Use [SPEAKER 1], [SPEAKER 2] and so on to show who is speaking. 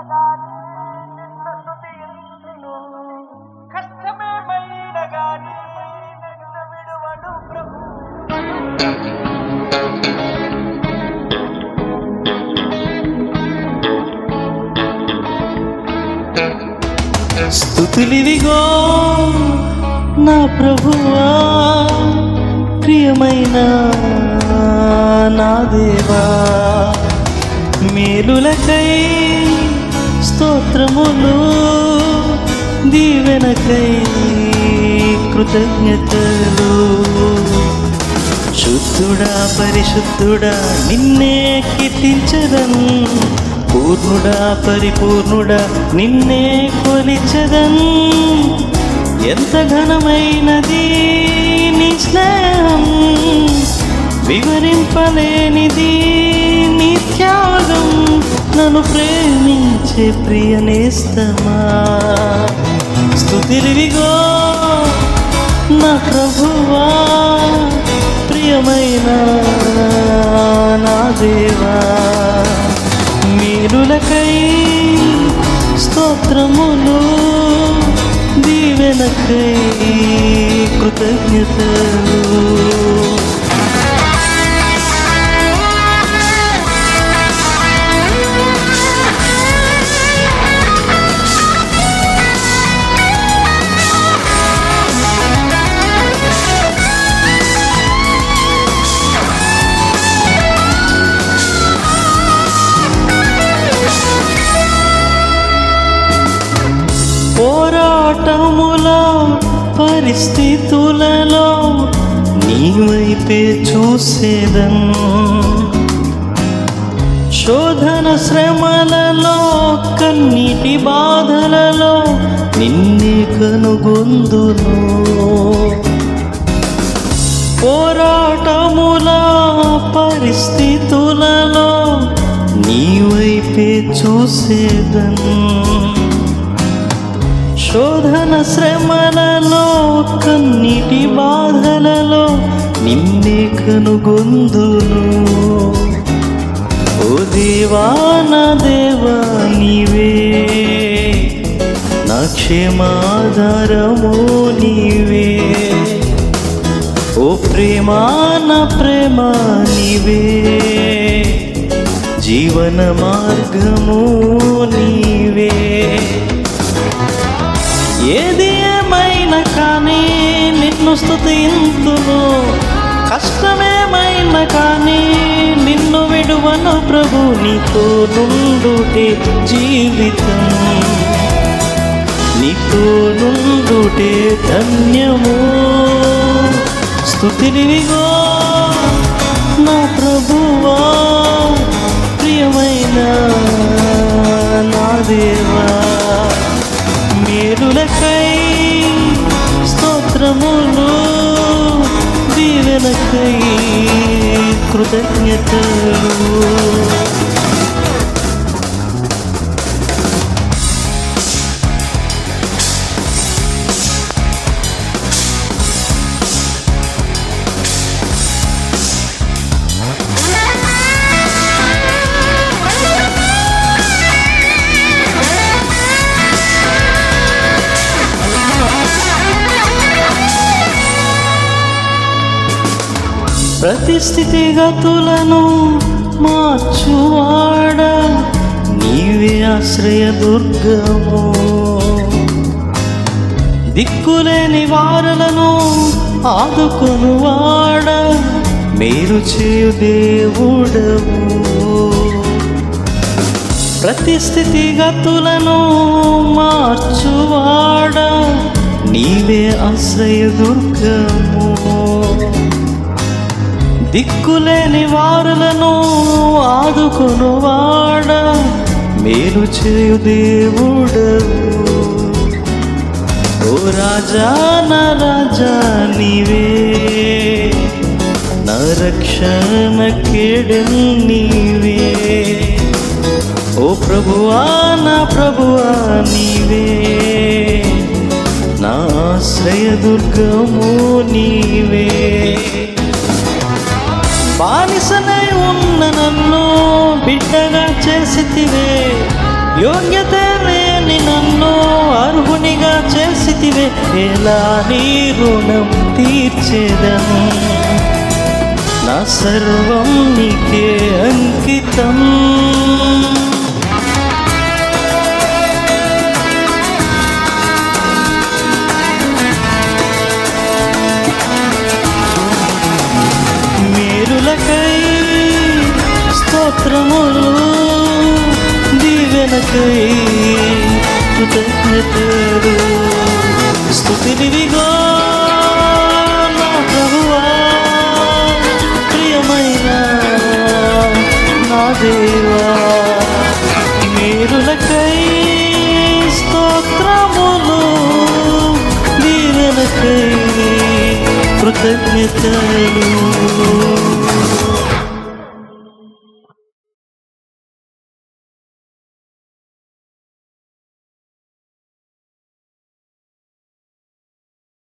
[SPEAKER 1] గాని నిన్ను స్తుతింతును, కష్టమేమైన గాని నిన్ను విడువను ప్రభు.
[SPEAKER 2] స్తుతులివిగో నా ప్రభువా, ప్రియమైన నా దేవా, మేలులకై స్తోత్రములు, దీవెనకై కృతజ్ఞతలు. శుద్ధుడా పరిశుద్ధుడా నిన్నే కీర్తించదన్, పూర్ణుడా పరిపూర్ణుడా నిన్నే కొలిచెదన్. ఎంత ఘనమైనది నీ స్నేహం, వివరింపలేనిది నీ త్యాగం. నన్ను ప్రేమించే ప్రియ నేస్తమా, స్తుతిలివిగో నా ప్రభువా, ప్రియమైన నా దేవా, మేలులకై స్తోత్రములు, దీవెనకై కృతజ్ఞతలు. పోరాటములో పరిస్థితులలో నీ వైపే చూసేదన్, శోధన శ్రమలలో కన్నీటి బాధలలో నిన్నే కనుగొందును. పోరాటముల పరిస్థితులలో నీ వైపే చూసేదన్, శోధన శ్రమలలో కన్నీటి బాధలలో నిన్నే కనుగొందును. ఓ దేవా నా దేవా నీవే, నా క్షేమాధారము నీవే. ఓ ప్రేమా నా ప్రేమ నీవే, జీవన మార్గము నీవే. ఏది ఏమైనా కానీ నిన్ను స్తుతింతును, కష్టమేమైనా కానీ నిన్ను విడువను ప్రభు. నీతో నుండుటే జీవితం, నీతో నుండుటే ధన్యము. స్తుతిలివిగో నా ప్రభువా, ప్రియమైన నా దేవా, మేలులకై స్తోత్రములు, దీవెనకై కృతజ్ఞతలు. ప్రతి స్థితిగతులను మార్చువాడ నీవే ఆశ్రయ దుర్గము. దిక్కులేని వారలను ఆదుకొనువాడ మేలు చేయు దేవుడవు. ప్రతి స్థితిగతులను మార్చువాడ నీవే ఆశ్రయ దుర్గము. దిక్కులేని వారులను ఆదుకొనువాడ మేలు చేయు దేవుడవు. ఓ రాజా నా రాజా నీవే, నా రక్షణ కేడెం నీవే. ఓ ప్రభువా నా ప్రభువా నీవే, నా ఆశ్రయ దుర్గము నీవే. బానిసనై ఉన్న నన్ను బిడ్డగా చేసితివే, యోగ్యత లేని నన్ను అర్హునిగా చేసితివే, ఎలా నీ రుణం తీర్చేదను. నా సర్వం నీకే అంకితం. మేలులకై స్తోత్రములు, దీవెనకై కృతజ్ఞతలు, స్తుతినివిగో నా ప్రభువా, ప్రియమైన నా దేవా. మేలులకై స్తోత్రములు, దీవెనకై కృతజ్ఞతలు.